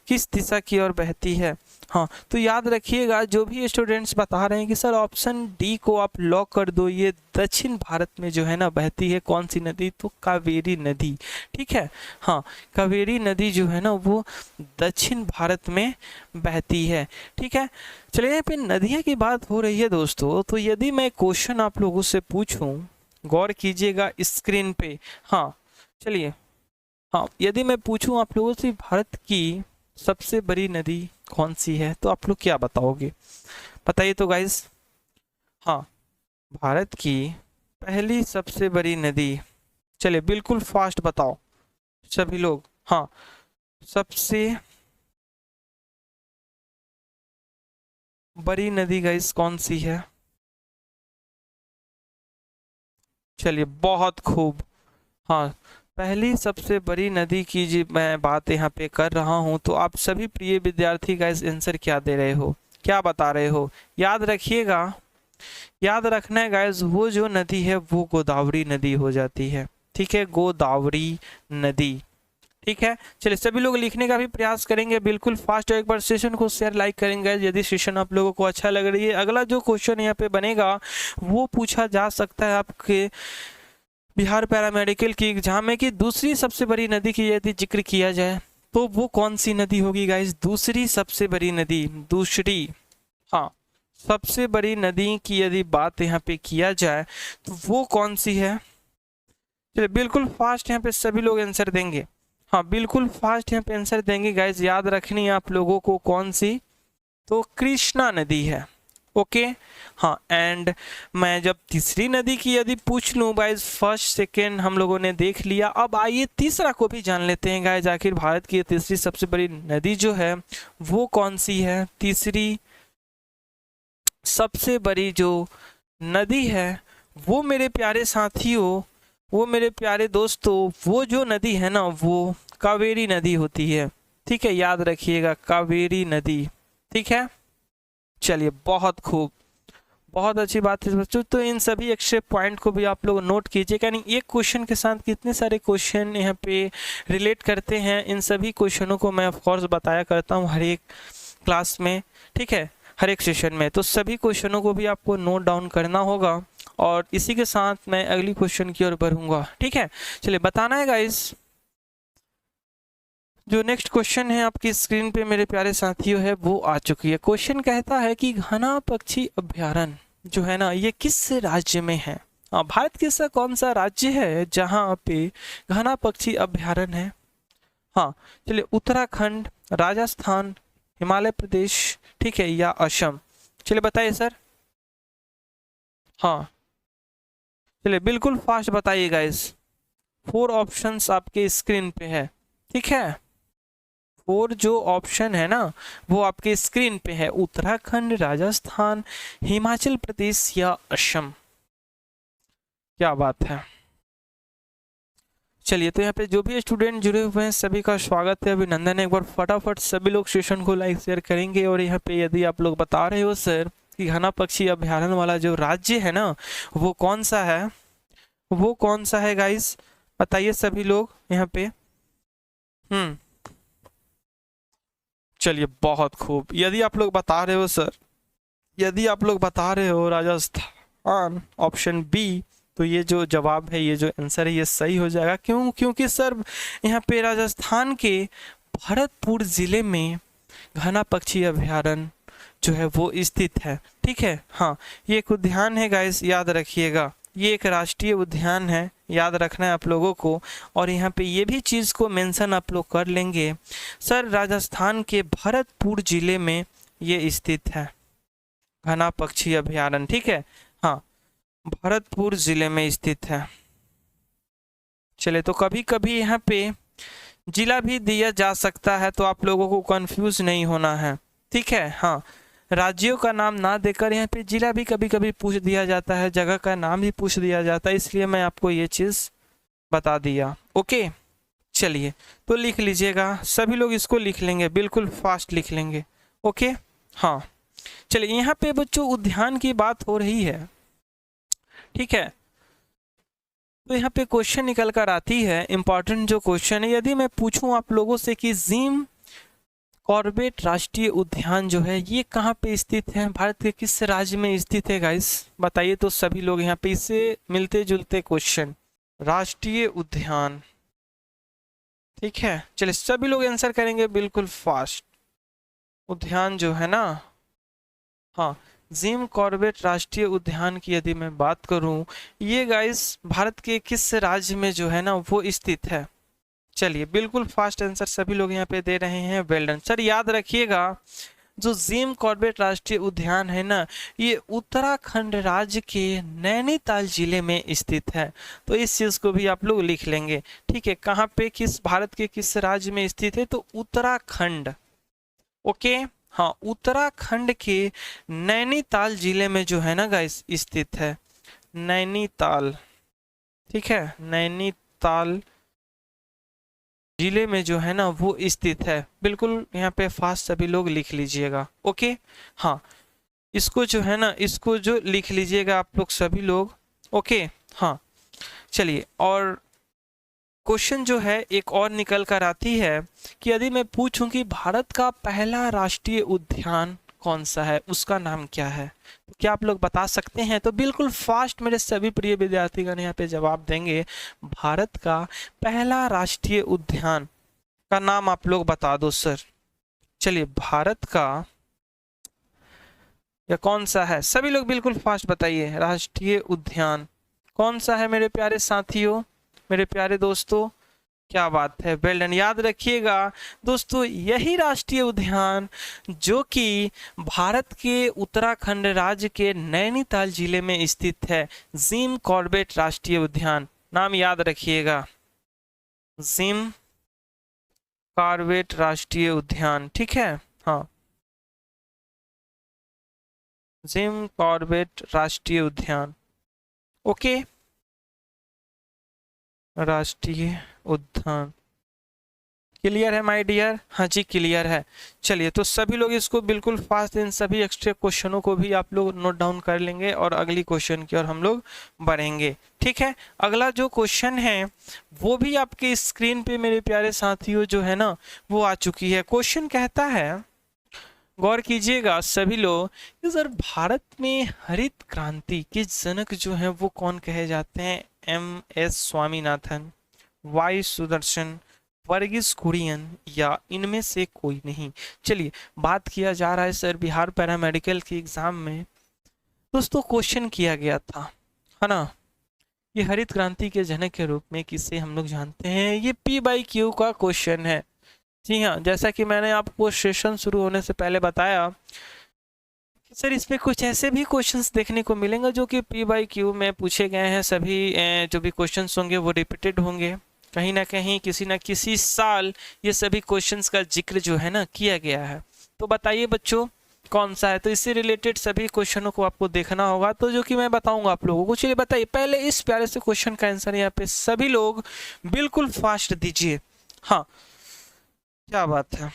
किस दिशा की ओर बहती है? हाँ, तो याद रखिएगा, जो भी स्टूडेंट्स बता रहे हैं कि सर ऑप्शन डी को आप लॉक कर दो, ये दक्षिण भारत में जो है ना बहती है कौन सी नदी, तो कावेरी नदी। ठीक है, हाँ, कावेरी नदी जो है ना वो दक्षिण भारत में बहती है। ठीक है, चलिए यहाँ पे नदियाँ की बात हो रही है दोस्तों, तो यदि मैं क्वेश्चन आप लोगों से पूछूं, गौर कीजिएगा स्क्रीन पे। हाँ चलिए, हाँ यदि मैं पूछूं आप लोगों से भारत की सबसे बड़ी नदी कौन सी है, तो आप लोग क्या बताओगे, बताइए तो गाइस। हाँ, भारत की पहली सबसे बड़ी नदी, चलिए बिल्कुल फास्ट बताओ सभी लोग। हाँ, सबसे बड़ी नदी गाइस कौन सी है? चलिए बहुत खूब। हाँ, पहली सबसे बड़ी नदी की जी मैं बात यहाँ पे कर रहा हूँ, तो आप सभी प्रिय विद्यार्थी गाइस आंसर क्या दे रहे हो, क्या बता रहे हो? याद रखिएगा, याद रखना है गाइस, वो जो नदी है वो गोदावरी नदी हो जाती है। ठीक है, गोदावरी नदी। ठीक है, चलिए सभी लोग लिखने का भी प्रयास करेंगे बिल्कुल फास्ट। एक बार सेशन को शेयर लाइक करेंगे यदि सेशन आप लोगों को अच्छा लग रही है। अगला जो क्वेश्चन यहाँ पे बनेगा वो पूछा जा सकता है आपके बिहार पैरामेडिकल की एग्जाम में कि दूसरी सबसे बड़ी नदी की यदि जिक्र किया जाए तो वो कौन सी नदी होगी गाइस? दूसरी सबसे बड़ी नदी, दूसरी, हाँ सबसे बड़ी नदी की यदि बात यहाँ पे किया जाए तो वो कौन सी है? चलिए बिल्कुल फास्ट यहाँ पे सभी लोग आंसर देंगे। हाँ बिल्कुल फास्ट यहाँ पे आंसर देंगे गाइस। याद रखनी है आप लोगों को कौन सी, तो कृष्णा नदी है। ओके, हाँ, एंड मैं जब तीसरी नदी की यदि पूछ लूँ गाइस, फर्स्ट सेकेंड हम लोगों ने देख लिया, अब आइए तीसरा को भी जान लेते हैं गाइस। आखिर भारत की तीसरी सबसे बड़ी नदी जो है वो कौन सी है? तीसरी सबसे बड़ी जो नदी है वो मेरे प्यारे साथियों, वो मेरे प्यारे दोस्तों, वो जो नदी है ना वो कावेरी नदी होती है। ठीक है, याद रखिएगा कावेरी नदी। ठीक है, चलिए बहुत खूब, बहुत अच्छी बात है बच्चों। तो इन सभी एक्स्ट्रा पॉइंट को भी आप लोग नोट कीजिए, यानी एक क्वेश्चन के साथ कितने सारे क्वेश्चन यहाँ पे रिलेट करते हैं, इन सभी क्वेश्चनों को मैं ऑफ कोर्स बताया करता हूँ हर एक क्लास में। ठीक है, हर एक सेशन में, तो सभी क्वेश्चनों को भी आपको नोट डाउन करना होगा। और इसी के साथ मैं अगली क्वेश्चन की ओर बढ़ूंगा। ठीक है, चलिए बताना है गाइस, जो नेक्स्ट क्वेश्चन है आपकी स्क्रीन पे मेरे प्यारे साथियों है वो आ चुकी है। क्वेश्चन कहता है कि घना पक्षी अभ्यारण्य जो है ना ये किस राज्य में है? भारत के ऐसा कौन सा राज्य है जहाँ पे घना पक्षी अभ्यारण्य है? हाँ चलिए, उत्तराखंड, राजस्थान, हिमाचल प्रदेश, ठीक है, या असम? चलिए बताइए सर। हाँ चलिए बिल्कुल फास्ट बताइए गाइस, 4 ऑप्शंस आपके स्क्रीन पे है। ठीक है, 4 जो ऑप्शन है ना वो आपके स्क्रीन पे है, उत्तराखंड, राजस्थान, हिमाचल प्रदेश या असम। क्या बात है। चलिए, तो यहाँ पे जो भी स्टूडेंट जुड़े हुए हैं सभी का स्वागत है, अभिनंदन है। एक बार फटाफट सभी लोग सेशन को लाइक शेयर करेंगे। और यहाँ पे यदि आप लोग बता रहे हो सर कि घना पक्षी अभ्यारण्य वाला जो राज्य है ना वो कौन सा है, वो कौन सा है गाइस, बताइए सभी लोग यहाँ पे। चलिए बहुत खूब, यदि आप लोग बता रहे हो सर, यदि आप लोग बता रहे हो राजस्थान ऑप्शन बी, तो ये जो जवाब है, ये जो आंसर है ये सही हो जाएगा। क्यों? क्योंकि सर यहाँ पे राजस्थान के भरतपुर जिले में घना पक्षी अभ्यारण्य जो है वो स्थित है। ठीक है, हाँ ये एक उद्यान है गाइस, याद रखिएगा, ये एक राष्ट्रीय उद्यान है, याद रखना है आप लोगों को। और यहाँ पे ये भी चीज़ को मेंशन आप लोग कर लेंगे सर, राजस्थान के भरतपुर जिले में ये स्थित है घना पक्षी अभ्यारण्य। ठीक है, हाँ भरतपुर जिले में स्थित है। चले, तो कभी कभी यहाँ पे जिला भी दिया जा सकता है, तो आप लोगों को कंफ्यूज नहीं होना है। ठीक है, हाँ राज्यों का नाम ना देकर यहाँ पे जिला भी कभी कभी पूछ दिया जाता है, जगह का नाम भी पूछ दिया जाता है, इसलिए मैं आपको ये चीज़ बता दिया। ओके, चलिए तो लिख लीजिएगा, सभी लोग इसको लिख लेंगे, बिल्कुल फास्ट लिख लेंगे। ओके, हाँ चलिए, यहाँ पे बच्चों उद्यान की बात हो रही है, ठीक है। तो यहाँ पे क्वेश्चन निकल कर आती है, इंपॉर्टेंट जो क्वेश्चन है, यदि मैं पूछूं आप लोगों से कि जिम कॉर्बेट राष्ट्रीय उद्यान जो है ये कहाँ पे स्थित है, भारत के किस राज्य में स्थित है गाइस, बताइए। तो सभी लोग यहाँ पे इससे मिलते जुलते क्वेश्चन, राष्ट्रीय उद्यान, ठीक है। चलिए सभी लोग आंसर करेंगे बिल्कुल फास्ट। उद्यान जो है ना, हाँ, जिम कॉर्बेट राष्ट्रीय उद्यान की यदि मैं बात करूं, ये गाइस भारत के किस राज्य में जो है ना वो स्थित है। चलिए बिल्कुल फास्ट आंसर सभी लोग यहाँ पे दे रहे हैं, वेल डन सर। याद रखिएगा जो जिम कॉर्बेट राष्ट्रीय उद्यान है ना, ये उत्तराखंड राज्य के नैनीताल जिले में स्थित है। तो इस चीज को भी आप लोग लिख लेंगे, ठीक है। कहाँ पे, किस भारत के किस राज्य में स्थित है, तो उत्तराखंड, ओके। हाँ, उत्तराखंड के नैनीताल जिले में जो है ना गाइस स्थित है, नैनीताल, ठीक है। नैनीताल जिले में जो है ना वो स्थित है, बिल्कुल यहाँ पे फास्ट सभी लोग लिख लीजिएगा, ओके। हाँ, इसको जो है ना, इसको जो लिख लीजिएगा आप लोग सभी लोग, ओके। हाँ चलिए, और क्वेश्चन जो है एक और निकल कर आती है कि यदि मैं पूछूं कि भारत का पहला राष्ट्रीय उद्यान कौन सा है, उसका नाम क्या है, तो क्या आप लोग बता सकते हैं। तो बिल्कुल फास्ट मेरे सभी प्रिय विद्यार्थीगण यहाँ पे जवाब देंगे, भारत का पहला राष्ट्रीय उद्यान का नाम आप लोग बता दो सर। चलिए, भारत का या कौन सा है, सभी लोग बिल्कुल फास्ट बताइए, राष्ट्रीय उद्यान कौन सा है मेरे प्यारे साथियों, मेरे प्यारे दोस्तों। क्या बात है, वेल डन। याद रखिएगा दोस्तों, यही राष्ट्रीय उद्यान जो कि भारत के उत्तराखंड राज्य के नैनीताल जिले में स्थित है, जिम कॉर्बेट राष्ट्रीय उद्यान, नाम याद रखिएगा, जिम कॉर्बेट राष्ट्रीय उद्यान, ठीक है। हाँ, जिम कॉर्बेट राष्ट्रीय उद्यान, ओके, राष्ट्रीय उद्यान। क्लियर है माय डियर, हाँ जी क्लियर है। चलिए, तो सभी लोग इसको बिल्कुल फास्ट, इन सभी एक्स्ट्रा क्वेश्चनों को भी आप लोग नोट डाउन कर लेंगे और अगली क्वेश्चन की ओर हम लोग बढ़ेंगे, ठीक है। अगला जो क्वेश्चन है वो भी आपके स्क्रीन पे मेरे प्यारे साथियों जो है ना वो आ चुकी है। क्वेश्चन कहता है, गौर कीजिएगा सभी लोग, कि सर भारत में हरित क्रांति के जनक जो है वो कौन कहे जाते हैं, MS स्वामीनाथन, वाई सुदर्शन, वर्गीस कुरियन, या इनमें से कोई नहीं। चलिए, बात किया जा रहा है सर बिहार पैरामेडिकल के एग्जाम में दोस्तों क्वेश्चन किया गया था, है ना, ये हरित क्रांति के जनक के रूप में किसे हम लोग जानते हैं। ये P/Q का क्वेश्चन है। जी हाँ, जैसा कि मैंने आपको सेशन शुरू होने से पहले बताया, सर इसमें कुछ ऐसे भी क्वेश्चंस देखने को मिलेंगे जो कि P/Q में पूछे गए हैं। सभी जो भी क्वेश्चंस होंगे वो रिपीटेड होंगे, कहीं ना कहीं किसी ना किसी साल ये सभी क्वेश्चंस का जिक्र जो है ना किया गया है। तो बताइए बच्चों कौन सा है, तो इससे रिलेटेड सभी क्वेश्चनों को आपको देखना होगा, तो जो कि मैं बताऊंगा आप लोगों को। चलिए बताइए, पहले इस प्यारे से क्वेश्चन का आंसर यहाँ पे सभी लोग बिल्कुल फास्ट दीजिए। हाँ, क्या बात है,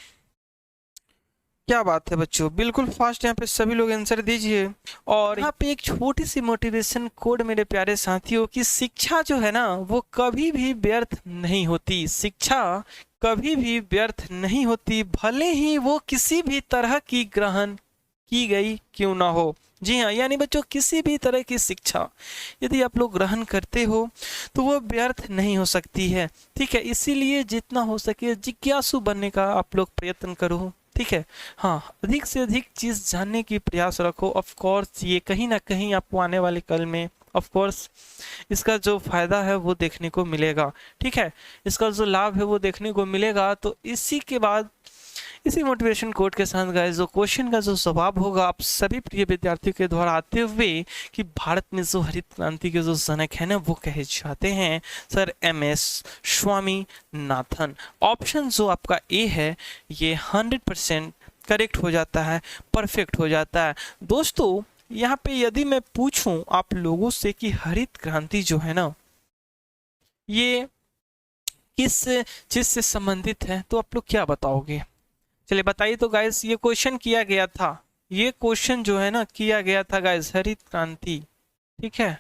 क्या बात है बच्चों, बिल्कुल फास्ट यहाँ पे सभी लोग आंसर दीजिए। और यहाँ पे एक छोटी सी मोटिवेशन कोड मेरे प्यारे साथियों, की शिक्षा जो है ना वो कभी भी व्यर्थ नहीं होती, शिक्षा कभी भी व्यर्थ नहीं होती, भले ही वो किसी भी तरह की ग्रहण की गई क्यों ना हो। जी हाँ, यानी बच्चों किसी भी तरह की शिक्षा यदि आप लोग ग्रहण करते हो तो वो व्यर्थ नहीं हो सकती है, ठीक है। इसीलिए जितना हो सके जिज्ञासु बनने का आप लोग प्रयत्न करो, ठीक है। हाँ, अधिक से अधिक चीज जानने की प्रयास रखो। ऑफ कोर्स ये कहीं ना कहीं आपको आने वाले कल में ऑफ कोर्स इसका जो फायदा है वो देखने को मिलेगा, ठीक है, इसका जो लाभ है वो देखने को मिलेगा। तो इसी के बाद इसी मोटिवेशन कोड के साथ गाइस जो क्वेश्चन का जो जवाब होगा आप सभी प्रिय विद्यार्थियों के द्वारा आते हुए कि भारत में जो हरित क्रांति के जो जनक है ना वो कहे जाते हैं सर MS स्वामीनाथन। ऑप्शन जो आपका ए है ये 100% करेक्ट हो जाता है, परफेक्ट हो जाता है। दोस्तों यहाँ पे यदि मैं पूछूं आप लोगों से कि हरित क्रांति जो है ना ये किस चीज से संबंधित है, तो आप लोग क्या बताओगे। चलिए बताइए तो गाइस, ये क्वेश्चन किया गया था, ये क्वेश्चन जो है ना किया गया था गाइस, हरित क्रांति, ठीक है।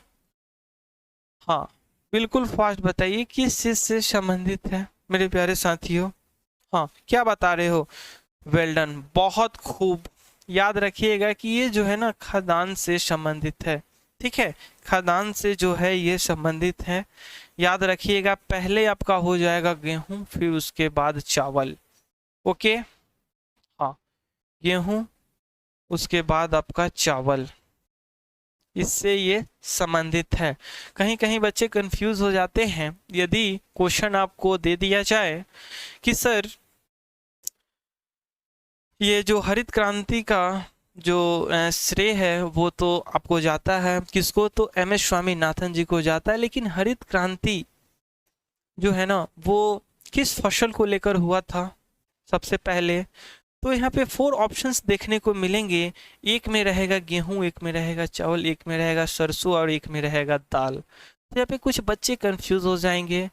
हाँ, बिल्कुल फास्ट बताइए किस चीज से संबंधित है मेरे प्यारे साथियों। हाँ, क्या बता रहे हो? वेल डन, बहुत खूब। याद रखिएगा कि ये जो है ना खाद्यान्न से संबंधित है, ठीक है। खाद्यान्न से जो है ये संबंधित है। याद रखिएगा, पहले आपका हो जाएगा गेहूं, फिर उसके बाद चावल। ओके, हाँ, गेहूं उसके बाद आपका चावल, इससे ये संबंधित है। कहीं कहीं बच्चे कंफ्यूज हो जाते हैं, यदि क्वेश्चन आपको दे दिया जाए कि सर ये जो हरित क्रांति का जो श्रेय है वो तो आपको जाता है किसको, तो एम.एस. स्वामीनाथन जी को जाता है, लेकिन हरित क्रांति जो है ना वो किस फसल को लेकर हुआ था सबसे पहले। तो यहाँ पे 4 ऑप्शंस देखने को मिलेंगे। एक में रहेगा गेहूं, एक में रहेगा चावल, एक में रहेगा सरसों और एक में रहेगा दाल। तो यहाँ पे कुछ बच्चे कंफ्यूज हो जाएंगे,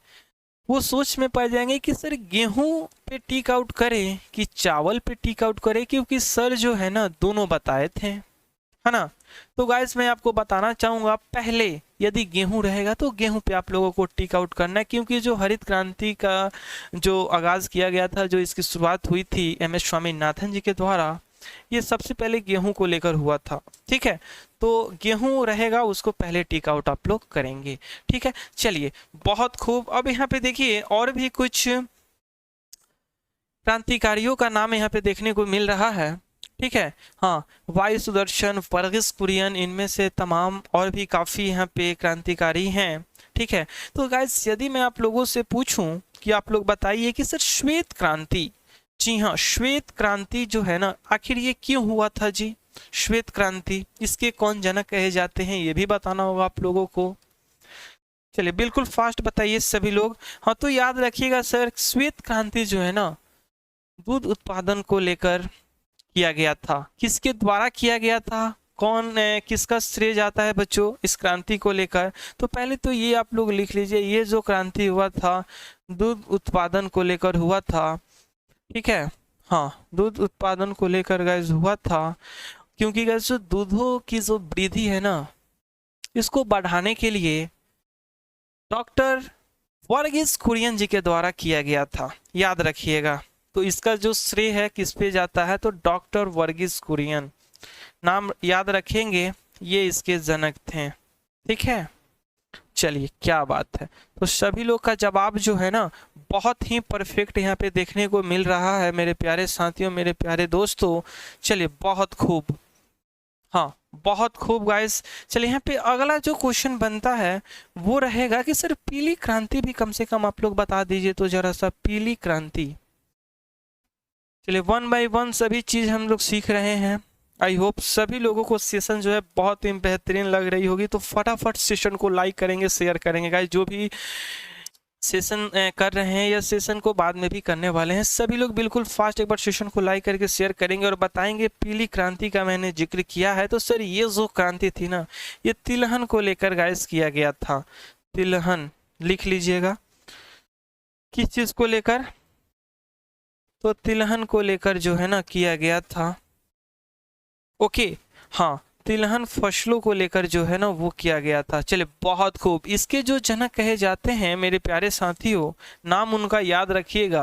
वो सोच में पड़ जाएंगे कि सर गेहूं पे टिक आउट करें कि चावल पे टिक आउट करें, क्योंकि सर जो है ना दोनों बताए थे, है ना। तो गाइस मैं आपको बताना चाहूंगा, पहले यदि गेहूं रहेगा तो गेहूं पे आप लोगों को टिक आउट करना है, क्योंकि जो हरित क्रांति का जो आगाज किया गया था, जो इसकी शुरुआत हुई थी एम.एस. स्वामीनाथन जी के द्वारा, ये सबसे पहले गेहूं को लेकर हुआ था, ठीक है। तो गेहूं रहेगा, उसको पहले टिक आउट आप लोग करेंगे, ठीक है। चलिए, बहुत खूब। अब यहाँ पे देखिए और भी कुछ क्रांतिकारियों का नाम यहाँ पे देखने को मिल रहा है, ठीक है। हाँ, वाई सुदर्शन, वर्गीस कुरियन, इनमें से तमाम और भी काफी यहाँ पे क्रांतिकारी हैं, ठीक है। तो गाइस यदि मैं आप लोगों से पूछूं कि आप लोग बताइए कि सर श्वेत क्रांति, जी हाँ, श्वेत क्रांति जो है ना आखिर ये क्यों हुआ था जी? श्वेत क्रांति, इसके कौन जनक कहे जाते हैं, ये भी बताना होगा आप लोगों को। चलिए बिल्कुल फास्ट बताइए सभी लोग। हाँ, तो याद रखिएगा सर, श्वेत क्रांति जो है ना दूध उत्पादन को लेकर किया गया था। किसके द्वारा किया गया था, कौन किसका श्रेय जाता है बच्चों इस क्रांति को लेकर? तो पहले तो ये आप लोग लिख लीजिए, ये जो क्रांति हुआ था दूध उत्पादन को लेकर हुआ था, ठीक है। हाँ, दूध उत्पादन को लेकर गाइस हुआ था, क्योंकि गाइस जो दूधों की जो वृद्धि है ना, इसको बढ़ाने के लिए डॉक्टर वर्गीस कुरियन जी के द्वारा किया गया था। याद रखिएगा, तो इसका जो श्रेय है किस पे जाता है, तो डॉक्टर वर्गीस कुरियन, नाम याद रखेंगे, ये इसके जनक थे, ठीक है। चलिए, क्या बात है। तो सभी लोग का जवाब जो है ना बहुत ही परफेक्ट यहाँ पे देखने को मिल रहा है मेरे प्यारे साथियों, मेरे प्यारे दोस्तों। चलिए, बहुत खूब, हाँ बहुत खूब गाइस। चलिए, यहाँ पे अगला जो क्वेश्चन बनता है वो रहेगा कि सर पीली क्रांति भी कम से कम आप लोग बता दीजिए तो जरा सा, पीली क्रांति। चलिए, 1 बाय 1 सभी चीज हम लोग सीख रहे हैं। आई होप सभी लोगों को सेशन जो है बहुत ही बेहतरीन लग रही होगी, तो फटाफट सेशन को लाइक करेंगे, शेयर करेंगे गाइस। जो भी सेशन कर रहे हैं या सेशन को बाद में भी करने वाले हैं, सभी लोग बिल्कुल फास्ट एक बार सेशन को लाइक करके शेयर करेंगे और बताएंगे पीली क्रांति का मैंने जिक्र किया है। तो सर ये जो क्रांति थी ना, ये तिलहन को लेकर गाइस किया गया था। तिलहन लिख लीजिएगा, किस चीज को लेकर, तो तिलहन को लेकर जो है ना किया गया था। ओके, हाँ, तिलहन फसलों को लेकर जो है ना वो किया गया था। चलिए, बहुत खूब। इसके जो जनक कहे जाते हैं मेरे प्यारे साथियों, नाम उनका याद रखिएगा।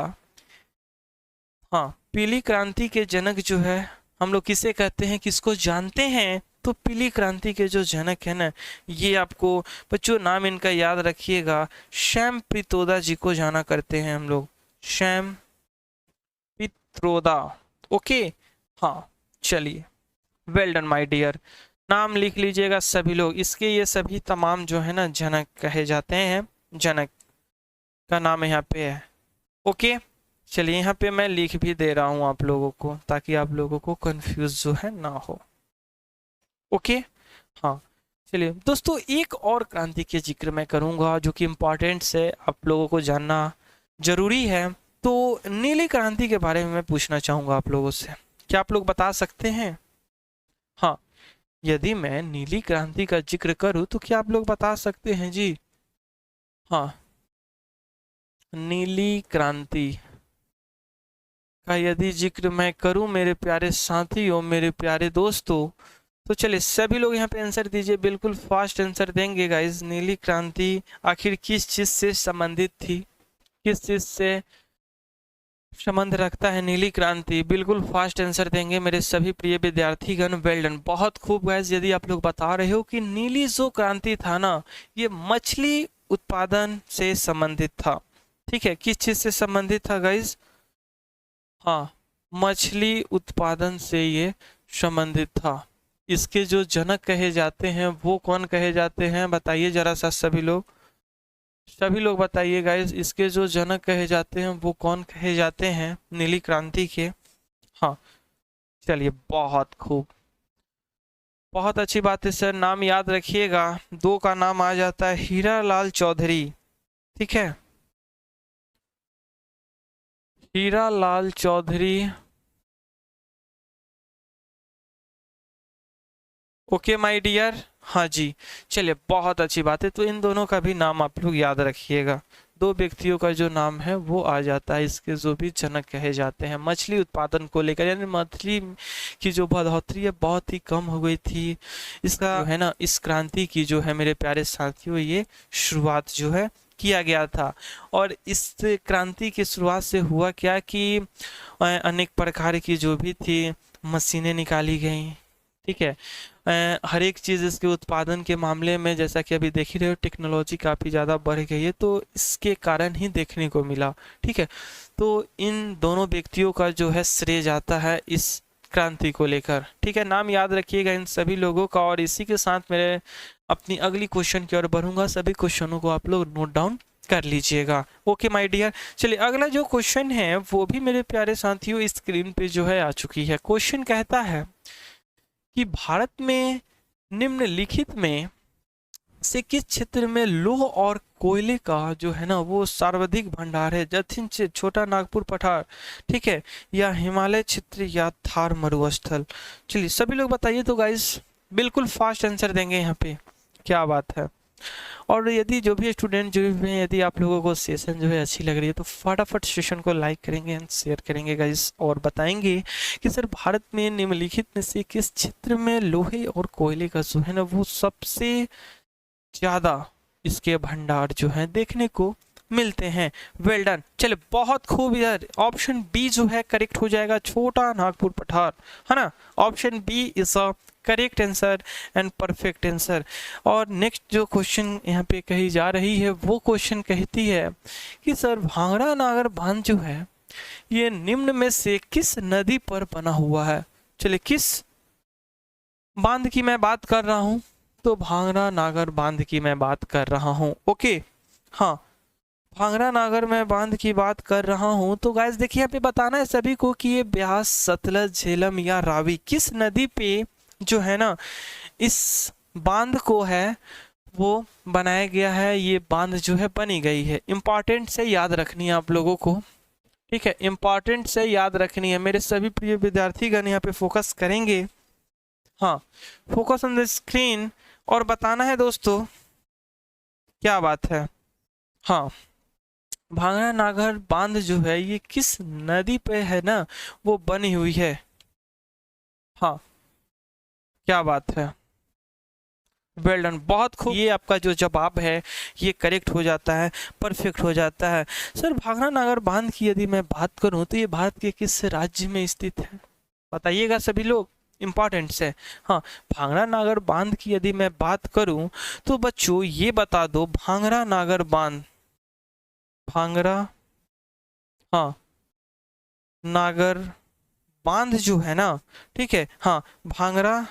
हाँ, पीली क्रांति के जनक जो है हम लोग किसे कहते हैं, किसको जानते हैं, तो पीली क्रांति के जो जनक है ना, ये आपको बच्चों नाम इनका याद रखिएगा, श्याम प्रीतोदा जी को जाना करते हैं हम लोग, श्याम प्रीतोदा। ओके, हाँ, चलिए, वेल डन माय डियर। नाम लिख लीजिएगा सभी लोग, इसके ये सभी तमाम जो है ना जनक कहे जाते हैं, जनक का नाम यहाँ पे है। ओके, चलिए, यहाँ पे मैं लिख भी दे रहा हूँ आप लोगों को, ताकि आप लोगों को कंफ्यूज जो है ना हो। ओके, हाँ, चलिए दोस्तों, एक और क्रांति के जिक्र मैं करूँगा जो कि इम्पोर्टेंट है, आप लोगों को जानना जरूरी है। तो नीली क्रांति के बारे में मैं पूछना चाहूँगा आप लोगों से, क्या आप लोग बता सकते हैं? हाँ, यदि मैं नीली क्रांति का जिक्र करूं तो क्या आप लोग बता सकते हैं जी? हाँ, नीली क्रांति का यदि जिक्र मैं करूं मेरे प्यारे साथियों, मेरे प्यारे दोस्तों, तो चलिए सभी लोग यहाँ पे आंसर दीजिए, बिल्कुल फास्ट आंसर देंगे गाइस। नीली क्रांति आखिर किस चीज से संबंधित थी, किस चीज से संबंध रखता है नीली क्रांति? बिल्कुल फास्ट आंसर देंगे मेरे सभी प्रिय विद्यार्थीगण। वेल डन, बहुत खूब गाइस। यदि आप लोग बता रहे हो कि नीली जो क्रांति था ना, ये मछली उत्पादन से संबंधित था। ठीक है, किस चीज से संबंधित था गाइस? हाँ, मछली उत्पादन से ये संबंधित था। इसके जो जनक कहे जाते हैं वो कौन कहे जाते हैं, बताइए जरा सा सभी लोग, सभी लोग बताइए गाइस, इसके जो जनक कहे जाते हैं वो कौन कहे जाते हैं नीली क्रांति के? हाँ, चलिए बहुत खूब, बहुत अच्छी बात है सर। नाम याद रखिएगा, दो का नाम आ जाता है हीरालाल चौधरी। ठीक है, Hiralal Chaudhary. Okay my dear, हाँ जी, चलिए बहुत अच्छी बात है। तो इन दोनों का भी नाम आप लोग याद रखिएगा। दो व्यक्तियों का जो नाम है वो आ जाता है, इसके जो भी जनक कहे जाते हैं मछली उत्पादन को लेकर, यानी मछली की जो बढ़ोतरी है बहुत ही कम हो गई थी। इसका जो है ना, इस क्रांति की जो है मेरे प्यारे साथियों, ये शुरुआत जो है किया गया था। और इस क्रांति की शुरुआत से हुआ क्या कि अनेक प्रकार की जो भी थी मशीनें निकाली गई। ठीक है, हर एक चीज़ इसके उत्पादन के मामले में, जैसा कि अभी देख ही रहे हो, टेक्नोलॉजी काफ़ी ज़्यादा बढ़ गई है, तो इसके कारण ही देखने को मिला। ठीक है, तो इन दोनों व्यक्तियों का जो है श्रेय जाता है इस क्रांति को लेकर। ठीक है, नाम याद रखिएगा इन सभी लोगों का। और इसी के साथ मैं अपनी अगली क्वेश्चन की ओर बढ़ूंगा, सभी क्वेश्चनों को आप लोग नोट डाउन कर लीजिएगा। ओके माय डियर, चलिए अगला जो क्वेश्चन है वो भी मेरे प्यारे साथियों स्क्रीन पे जो है आ चुकी है। क्वेश्चन कहता है कि भारत में निम्नलिखित में से किस क्षेत्र में लौह और कोयले का जो है ना वो सर्वाधिक भंडार है? दक्षिण से छोटा नागपुर पठार, ठीक है, या हिमालय क्षेत्र, या थार मरुस्थल? चलिए सभी लोग बताइए तो गाइस, बिल्कुल फास्ट आंसर देंगे यहाँ पे, क्या बात है। और यदि जो भी स्टूडेंट जो भी हैं, यदि आप लोगों को सेशन जो है अच्छी लग रही है तो फटाफट सेशन को लाइक करेंगे एंड शेयर करेंगे गाइस, और बताएंगे कि सर भारत में निम्नलिखित में से किस क्षेत्र में लोहे और कोयले का जो है ना वो सबसे ज्यादा इसके भंडार जो है देखने को मिलते हैं। वेल डन, चले बहुत खूब यार। ऑप्शन बी जो है करेक्ट हो जाएगा, छोटा नागपुर पठार, है ना। Option B is a correct answer and perfect answer. और नेक्स्ट जो क्वेश्चन यहाँ पे कही जा रही है वो क्वेश्चन कहती है कि सर भांगड़ा नागर बांध जो है ये निम्न में से किस नदी पर बना हुआ है? चलिए किस बांध की मैं बात कर रहा हूँ? तो भांगड़ा नागर बांध की मैं बात कर रहा हूँ। ओके, हाँ, भांगड़ा नागर में बांध की बात कर रहा हूं। तो गाइस देखिए, यहाँ पे बताना है सभी को कि ये ब्यास, सतलज, झेलम या रावी किस नदी पे जो है ना इस बांध को है वो बनाया गया है। ये बांध जो है बनी गई है। इंपॉर्टेंट से याद रखनी है आप लोगों को, ठीक है, इंपॉर्टेंट से याद रखनी है। मेरे सभी प्रिय विद्यार्थीगण यहाँ पे फोकस करेंगे। हाँ, फोकस ऑन द स्क्रीन, और बताना है दोस्तों, क्या बात है। हाँ, भांगड़ा नागर बांध जो है ये किस नदी पे है ना वो बनी हुई है। हाँ, क्या बात है, वेल डन, बहुत खूब। ये आपका जो जवाब है ये करेक्ट हो जाता है, परफेक्ट हो जाता है। सर भांगड़ा नागर बांध की यदि मैं बात करूं तो ये भारत के किस राज्य में स्थित है? बताइएगा सभी लोग, इंपॉर्टेंट है। हाँ, भांगड़ा नागर बांध की यदि मैं बात करूं तो बच्चों ये बता दो, भांगड़ा नागर बांध, भांगड़ा, हाँ, नागर बांध जो है ना, ठीक है, हाँ, भांगड़ा,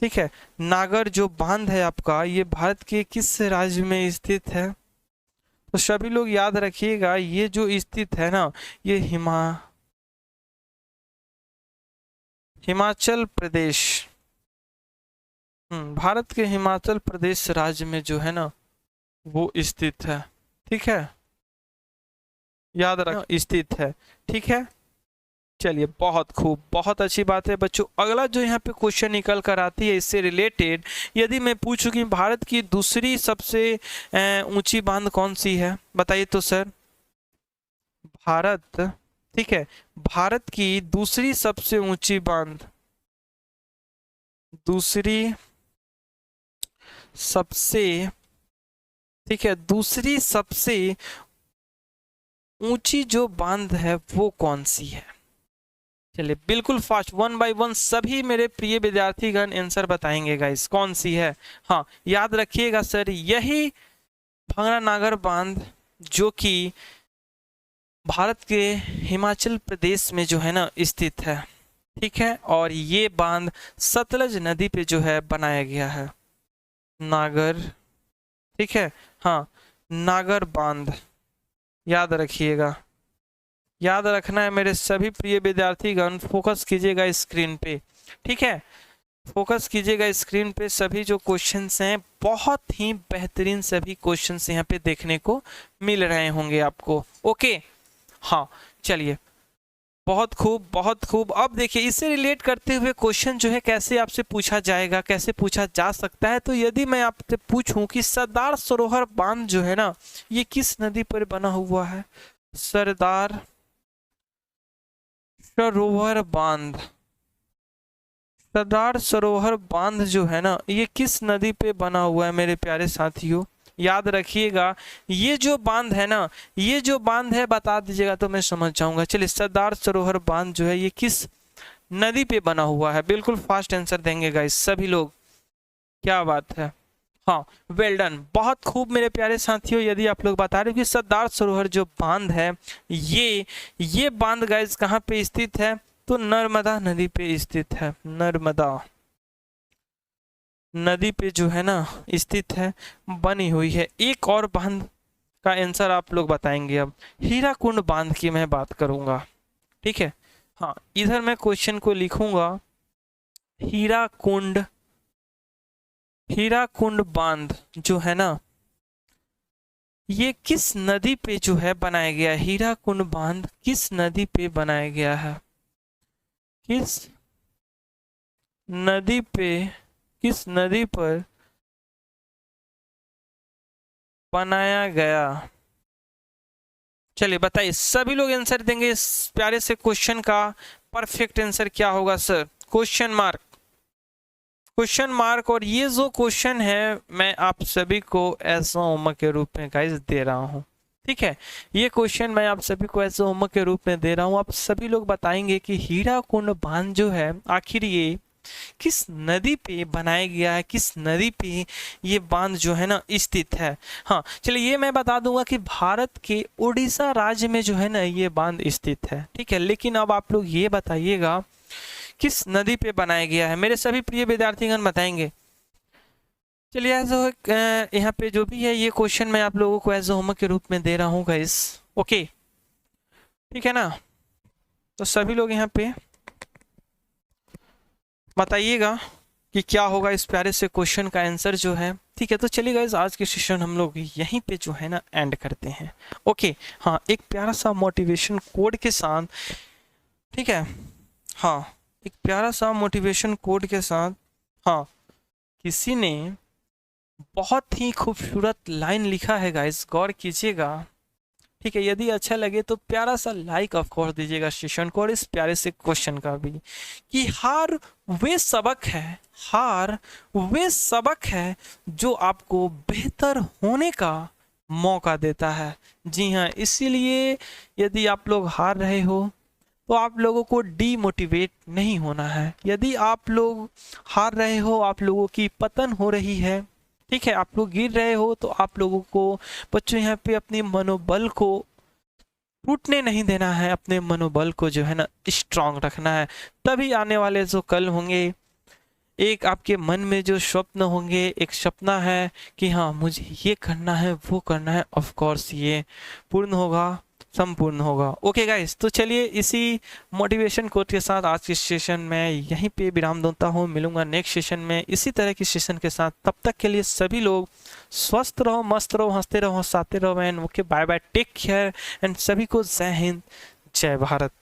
ठीक है, नागर जो बांध है आपका ये भारत के किस राज्य में स्थित है? तो सभी लोग याद रखिएगा, ये जो स्थित है ना ये हिमाचल प्रदेश, भारत के हिमाचल प्रदेश राज्य में जो है ना वो स्थित है। ठीक है, याद रख स्थित है। ठीक है, चलिए बहुत खूब, बहुत अच्छी बात है बच्चों। अगला जो यहाँ पे क्वेश्चन निकल कर आती है इससे रिलेटेड, यदि मैं पूछूं कि भारत की दूसरी सबसे ऊंची बांध कौन सी है? बताइए तो सर, भारत ठीक है, भारत की दूसरी सबसे ऊंची बांध, दूसरी सबसे, ठीक है, दूसरी सबसे ऊंची जो बांध है वो कौन सी है? चलिए बिल्कुल फास्ट, वन बाय वन सभी मेरे प्रिय विद्यार्थीगण आंसर बताएंगे गाइस, कौन सी है। हाँ याद रखिएगा सर, यही भांगड़ा नागर बांध जो कि भारत के हिमाचल प्रदेश में जो है ना स्थित है, ठीक है, और ये बांध सतलज नदी पे जो है बनाया गया है, नागर, ठीक है, हाँ नागर बांध, याद रखिएगा, याद रखना है मेरे सभी प्रिय विद्यार्थीगण, फोकस कीजिएगा स्क्रीन पे, ठीक है, फोकस कीजिएगा स्क्रीन पे, सभी जो क्वेश्चंस हैं बहुत ही बेहतरीन सभी क्वेश्चंस यहाँ पे देखने को मिल रहे होंगे आपको, ओके। हाँ चलिए, बहुत खूब बहुत खूब। अब देखिए इससे रिलेट करते हुए क्वेश्चन जो है कैसे आपसे पूछा जाएगा, कैसे पूछा जा सकता है। तो यदि मैं आपसे पूछूं कि सरदार सरोवर बांध जो है ना ये किस नदी पर बना हुआ है? सरदार सरोवर बांध, सरदार सरोवर बांध जो है ना ये किस नदी पे बना हुआ है मेरे प्यारे साथियों? याद रखिएगा, ये जो बांध है ना, ये जो बांध है बता दीजिएगा तो मैं समझ जाऊंगा। चलिए, सरदार सरोवर बांध जो है ये किस नदी पे बना हुआ है? बिल्कुल फास्ट आंसर देंगे गाइस सभी लोग, क्या बात है। हाँ वेल डन, बहुत खूब मेरे प्यारे साथियों। यदि आप लोग बता रहे हो कि सरदार सरोवर जो बांध है ये बांध गाइस कहाँ पे स्थित है? तो नर्मदा नदी पे स्थित है, नर्मदा नदी पे जो है ना स्थित है, बनी हुई है। एक और बांध का आंसर आप लोग बताएंगे। अब हीराकुंड बांध की मैं बात करूंगा, ठीक है। हाँ इधर मैं क्वेश्चन को लिखूंगा, हीराकुंड, हीराकुंड बांध जो है ना ये किस नदी पे जो है बनाया गया है? हीराकुंड बांध किस नदी पे बनाया गया है? किस नदी पे, किस नदी पर बनाया गया? चलिए बताइए, सभी लोग आंसर देंगे इस प्यारे से क्वेश्चन का। परफेक्ट आंसर क्या होगा sir? Question mark, question mark. और ये जो क्वेश्चन है मैं आप सभी को एज होमवर्क के रूप में गाइस दे रहा हूँ, ठीक है। ये क्वेश्चन मैं आप सभी को एज होमवर्क के रूप में दे रहा हूँ। आप सभी लोग बताएंगे कि हीराकुंड बांध जो है आखिर ये किस नदी पे बनाया गया है, किस नदी पे ये बांध जो है ना स्थित है। हाँ चलिए, ये मैं बता दूंगा कि भारत के उड़ीसा राज्य में जो है ना ये बांध स्थित है, ठीक है। लेकिन अब आप लोग ये बताइएगा किस नदी पे बनाया गया है? मेरे सभी प्रिय विद्यार्थीगण बताएंगे। चलिए एज यहाँ पे जो भी है ये क्वेश्चन मैं आप लोगों को एज होमवर्क के रूप में दे रहा हूँ गाइस, ओके, ठीक है ना। तो सभी लोग यहाँ पे बताइएगा कि क्या होगा इस प्यारे से क्वेश्चन का आंसर जो है, ठीक है। तो चलिए गाइस, आज के सेशन हम लोग यहीं पे जो है ना एंड करते हैं, ओके। हाँ एक प्यारा सा मोटिवेशन कोड के साथ, ठीक है, हाँ एक प्यारा सा मोटिवेशन कोड के साथ। हाँ किसी ने बहुत ही खूबसूरत लाइन लिखा है गाइस, गौर कीजिएगा, ठीक है। यदि अच्छा लगे तो प्यारा सा लाइक ऑफ कोर्स दीजिएगा सेशन को, और इस प्यारे से क्वेश्चन का भी, कि हार वे सबक है, हार वे सबक है जो आपको बेहतर होने का मौका देता है। जी हाँ, इसीलिए यदि आप लोग हार रहे हो तो आप लोगों को डीमोटिवेट नहीं होना है। यदि आप लोग हार रहे हो, आप लोगों की पतन हो रही है, ठीक है, आप लोग गिर रहे हो, तो आप लोगों को बच्चों यहाँ पे अपने मनोबल को टूटने नहीं देना है, अपने मनोबल को जो है ना स्ट्रांग रखना है। तभी आने वाले जो कल होंगे, एक आपके मन में जो स्वप्न होंगे, एक सपना है कि हाँ मुझे ये करना है, वो करना है, ऑफ कोर्स ये पूर्ण होगा, संपूर्ण होगा। ओके गाइस, तो चलिए इसी मोटिवेशन कोट के साथ आज के सेशन में यहीं पे विराम देता हूँ। मिलूंगा नेक्स्ट सेशन में इसी तरह की सेशन के साथ। तब तक के लिए सभी लोग स्वस्थ रहो, मस्त रहो, हंसते रहो, हंसाते रहो and okay, bye bye, take care and सभी को जय हिंद, जय भारत।